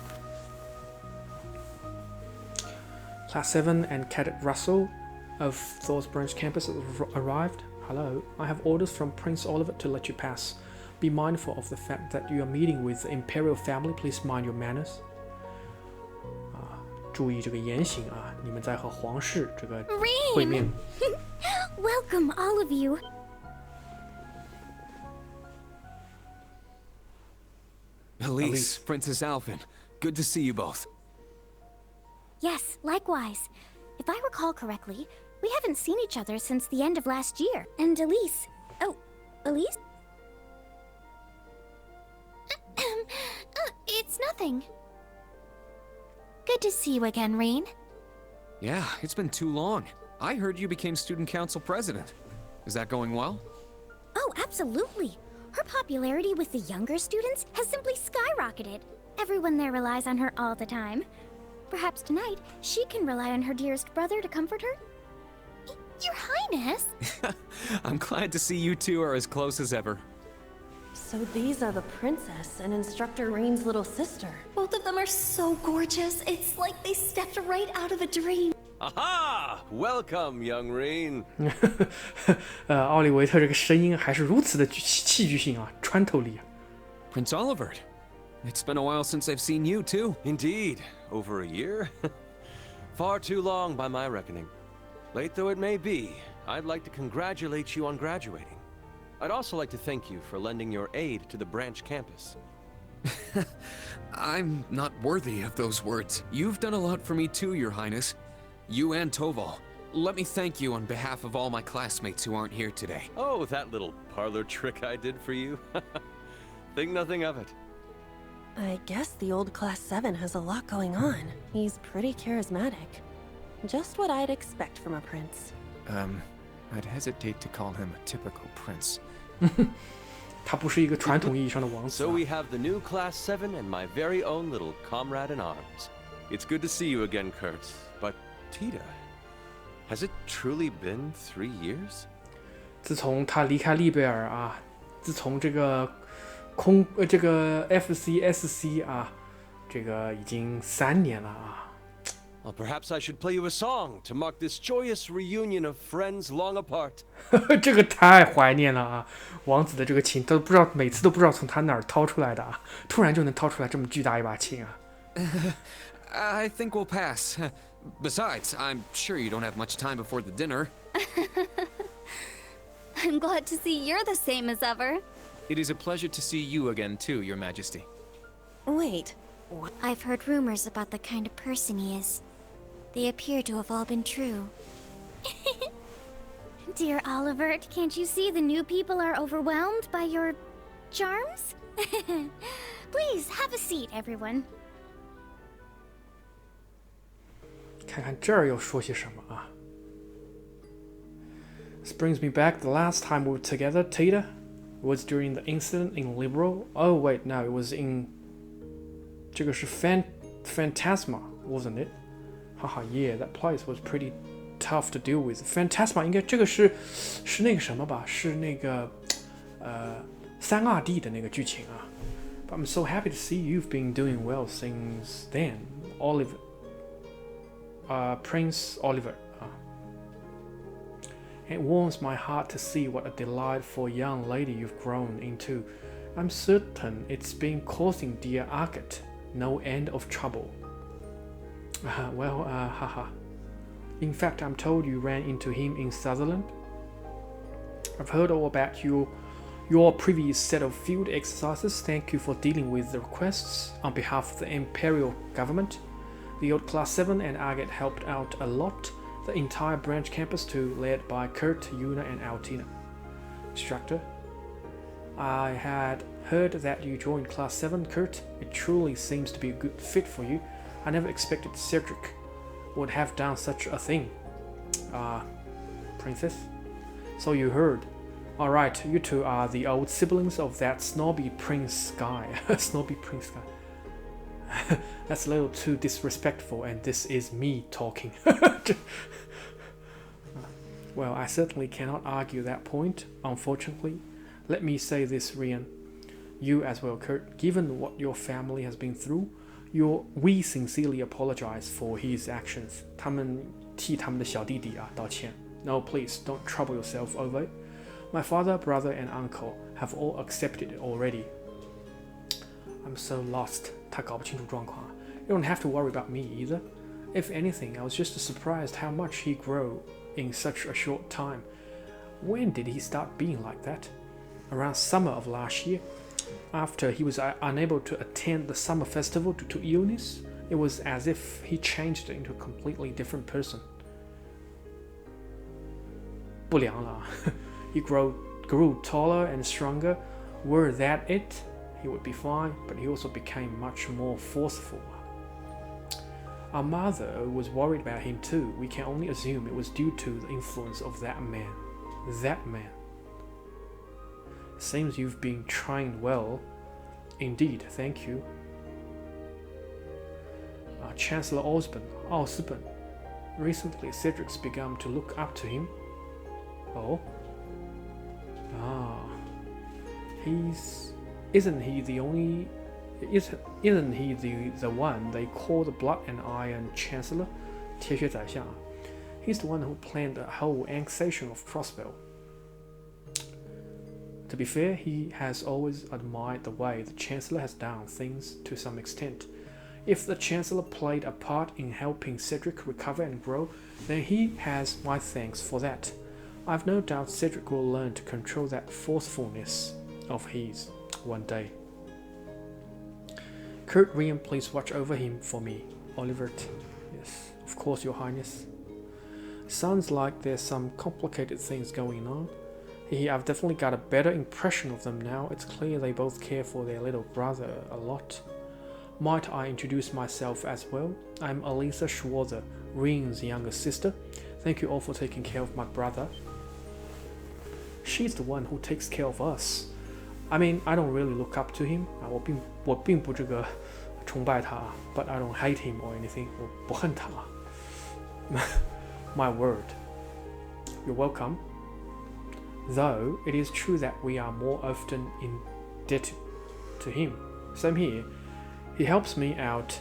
Class 7 and Cadet Russell of Thor's Branch campus have arrived. Hello, I have orders from Prince Oliver to let you pass. Be mindful of the fact that you are meeting with the Imperial family. Please mind your manners. 注意这个言行啊！你们在和皇室这个会面。Welcome, all of you. Elise, Princess Alvin, good to see you both. Yes, likewise. If I recall correctly, we haven't seen each other since the end of last year. And Elise... Oh, Elise? It's nothing. Good to see you again, Rean. Yeah, it's been too long. I heard you became student council president. Is that going well? Oh, absolutely. Her popularity with the younger students has simply skyrocketed. Everyone there relies on her all the time. Perhaps tonight, she can rely on her dearest brother to comfort her? Your Highness! I'm glad to see you two are as close as ever. So these are the princess and Instructor Rean's little sister. Both of them are so gorgeous. It's like they stepped right out of a dream. Aha! Welcome, young Rean. 奥利维特这个声音还是如此的戏剧性啊，穿透力啊。Prince Oliver, it's been a while since I've seen you too. Indeed, over a year. Far too long by my reckoning. Late though it may be, I'd like to congratulate you on graduating. I'd also like to thank you for lending your aid to the branch campus. I'm not worthy of those words. You've done a lot for me too, Your Highness. You and Toval. Let me thank you on behalf of all my classmates who aren't here today. Oh, that little parlor trick I did for you? Think nothing of it. I guess the old Class 7 has a lot going on. He's pretty charismatic. Just what I'd expect from a prince. I'd hesitate to call him a typical prince. 他不是一个传统意义上的王子。So we have the new Class 7 and my very own little comrade in arms. It's good to see you again, Kurt. But Tita, has it truly been 3 years? 自从他离开利贝尔啊，自从这个这个 FCSC 啊，这个已经3年了啊。Well, perhaps I should play you a song to mark this joyous reunion of friends long apart. 这个太怀念了啊！王子的这个琴都不知道，每次都不知道从他哪儿掏出来的啊，突然就能掏出来这么巨大一把琴啊。I think we'll pass. Besides, I'm sure you don't have much time before the dinner. I'm glad to see you're the same as ever. It is a pleasure to see you again too, Your Majesty. Wait. I've heard rumors about the kind of person he is. They appear to have all been true. Dear Oliver, can't you see the new people are overwhelmed by your charms? Please, have a seat, everyone. 看看这儿又说些什么啊 This brings me back the last time we were together, Tita. It was during the incident in Liberal. Oh wait, no, it was in 这个是 Phantasma, wasn't it? Haha, yeah, that place was pretty tough to deal with. Phantasma 应该这个是那个什么吧？是那个3-2D 的那个剧情啊。But I'm so happy to see you've been doing well since then, Oliver. Prince Oliver. It warms my heart to see what a delightful young lady you've grown into. I'm certain it's been causing dear Arcot no end of trouble. Haha. In fact, I'm told you ran into him in Sutherland. I've heard all about your previous set of field exercises. Thank you for dealing with the requests on behalf of the Imperial government. The old Class 7 and Argett helped out a lot. The entire branch campus too, led by Kurt, Yuna, and Altina. Instructor, I had heard that you joined Class 7, Kurt. It truly seems to be a good fit for you. I never expected Cedric would have done such a thing. Princess? So you heard. Alright, you two are the old siblings of that snobby Prince guy. Snobby Prince guy. That's a little too disrespectful, and this is me talking. Well, I certainly cannot argue that point, unfortunately. Let me say this, Rian. You as well, Kurt. Given what your family has been through, we sincerely apologize for his actions. 他们替他们的小弟弟道歉. No, please, don't trouble yourself over it. My father, brother, and uncle have all accepted it already. I'm so lost. 他搞不清楚状况. You don't have to worry about me either. If anything, I was just surprised how much he grew in such a short time. When did he start being like that? Around summer of last year. After he was unable to attend the summer festival due to illness, it was as if he changed into a completely different person. 不良了. He grew taller and stronger. Were that it, he would be fine, but he also became much more forceful. Our mother was worried about him too. We can only assume it was due to the influence of that man. That man. Seems you've been trying well. Indeed, thank you. Chancellor Osborn. Recently, Cedric's begun to look up to him. Oh? Isn't he the one they call the Blood and Iron Chancellor? 铁血宰相. He's the one who planned the whole annexation of Crossbell. To be fair, he has always admired the way the Chancellor has done things to some extent. If the Chancellor played a part in helping Cedric recover and grow, then he has my thanks for that. I've no doubt Cedric will learn to control that forcefulness of his one day. Kurt Rian, please watch over him for me. Oliver, yes, of course, Your Highness. Sounds like there's some complicated things going on. I've definitely got a better impression of them now. It's clear they both care for their little brother a lot. Might I introduce myself as well? I'm Elisa Schwarzer, Rian's younger sister. Thank you all for taking care of my brother. She's the one who takes care of us. I mean, I don't really look up to him 啊，我并不这个崇拜他啊 ，but I don't hate him or anything， 我不恨他啊。My word, you're welcome. Though it is true that we are more often indebted to him. Same here. He helps me out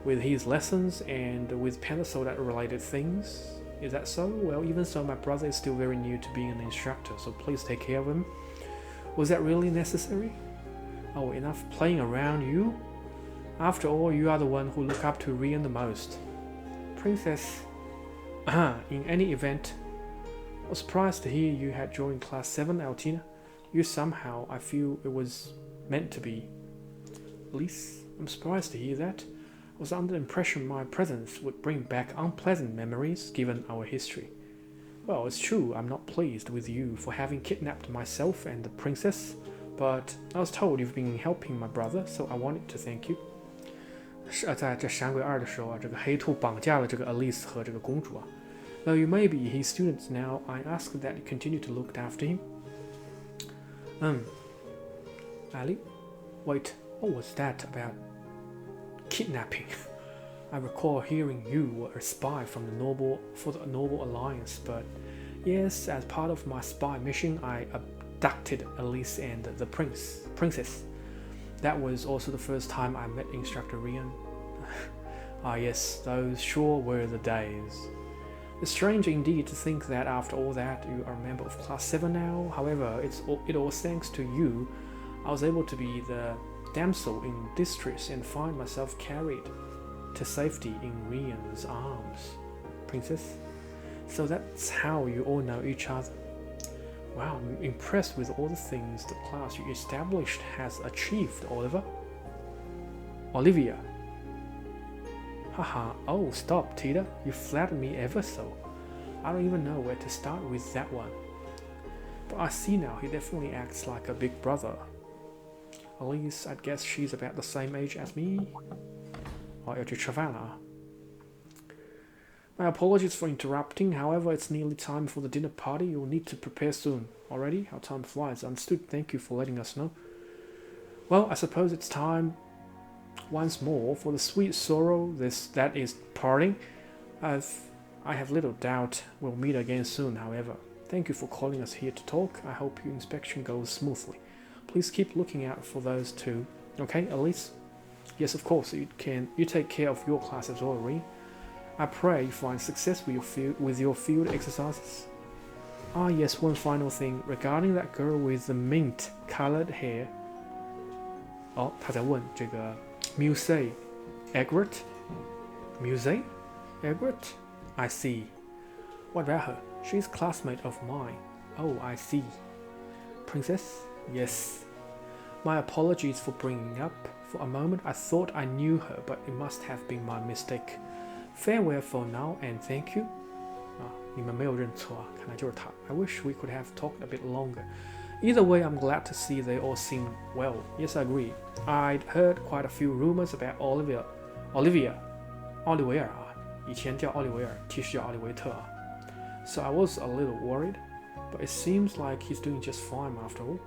with his lessons and with Pandasoda-related things. Is that so? Well, even so, my brother is still very new to being an instructor, so please take care of him. Was that really necessary? Oh, enough playing around, you? After all, you are the one who look up to Rian the most. Princess, in any event, I was surprised to hear you had joined Class 7, Altina. You somehow, I feel it was meant to be. At least, I'm surprised to hear that. I was under the impression my presence would bring back unpleasant memories, given our history. Well, it's true, I'm not pleased with you for having kidnapped myself and the princess, but I was told you've been helping my brother, so I wanted to thank you. 是在这闪鬼2的时候啊，这个黑兔绑架了这个 Alice 和这个公主啊。Though you may be his students now, I ask that you continue to look after him. Ali? Wait, what was that about kidnapping? I recall hearing you were a spy for the Noble Alliance, but yes, as part of my spy mission, I abducted Alice and the princess. That was also the first time I met Instructor Rian. Ah yes, those sure were the days. It's strange indeed to think that after all that, you are a member of Class 7 now. However, it all thanks to you, I was able to be the damsel in distress and find myself carried to safety in Rian's arms. Princess? So that's how you all know each other. Wow, I'm impressed with all the things the class you established has achieved, Olivia. Haha, oh stop, Tita, you flattered me ever so. I don't even know where to start with that one. But I see now he definitely acts like a big brother. At least I'd guess she's about the same age as me. Oh, 要去吃饭了啊。My apologies for interrupting, however, it's nearly time for the dinner party. You'll need to prepare soon. Already? How time flies. Understood. Thank you for letting us know. Well, I suppose it's time once more for the sweet sorrow that is parting. I have little doubt we'll meet again soon, however. Thank you for calling us here to talk. I hope your inspection goes smoothly. Please keep looking out for those two. Okay, Alice? Yes, of course. You take care of your class as well, Rin. I pray you find success with your field exercises. Ah yes, one final thing regarding that girl with the mint-colored hair. 哦，他在问这个 Muse Egret? Muse Egret? I see. What about her? She's a classmate of mine. Oh, I see. Princess? Yes. My apologies for bringing up. For a moment I thought I knew her, but it must have been my mistake. Farewell for now and thank you. 你们没有认错啊，看来就是他。I wish we could have talked a bit longer. Either way, I'm glad to see they all seem well. Yes, I agree. I'd heard quite a few rumors about Olivia. 奥利维尔啊，以前叫奥利维尔，其实叫奥利维特啊。So I was a little worried, but it seems like he's doing just fine after all.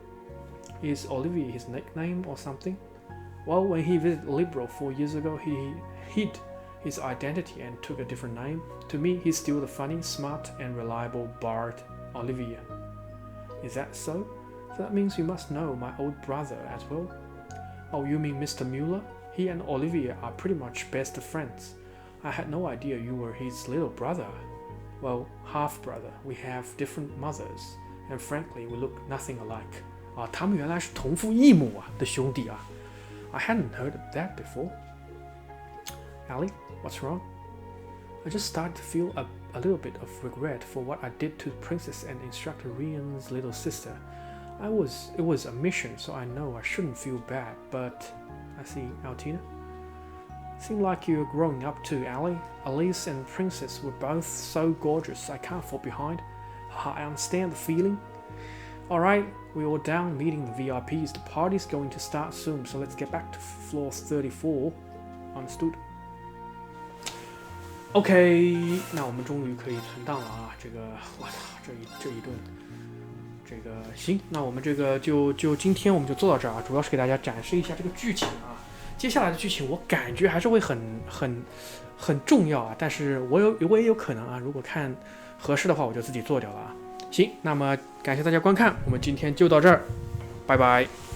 Is Olivia his nickname or something? Well, when he visited Libro 4 years ago, he hid his identity and took a different name. To me, he's still the funny, smart, and reliable bard, Olivia. Is that so? So that means you must know my old brother as well. Oh, you mean Mr. Mueller? He and Olivia are pretty much best of friends. I had no idea you were his little brother. Well, half-brother. We have different mothers, and frankly, we look nothing alike. 啊，他们原来是同父异母啊的兄弟啊。I hadn't heard of that before. Ali, what's wrong? I just started to feel a little bit of regret for what I did to Princess and Instructor Rian's little sister. It was a mission, so I know I shouldn't feel bad, but I see, Altina. Seemed like you're growing up too, Ali. Alice and Princess were both so gorgeous, I can't fall behind. I understand the feeling. Alright, we're all down meeting the VIPs. The party's going to start soon, so let's get back to floor 34. Understood. OK， 那我们终于可以存档了啊！这个，我操，这一顿这个行，那我们这个就今天我们就做到这儿啊，主要是给大家展示一下这个剧情啊。接下来的剧情我感觉还是会很重要啊，但是我也有可能啊，如果看合适的话，我就自己做掉了啊。行，那么感谢大家观看，我们今天就到这儿，拜拜。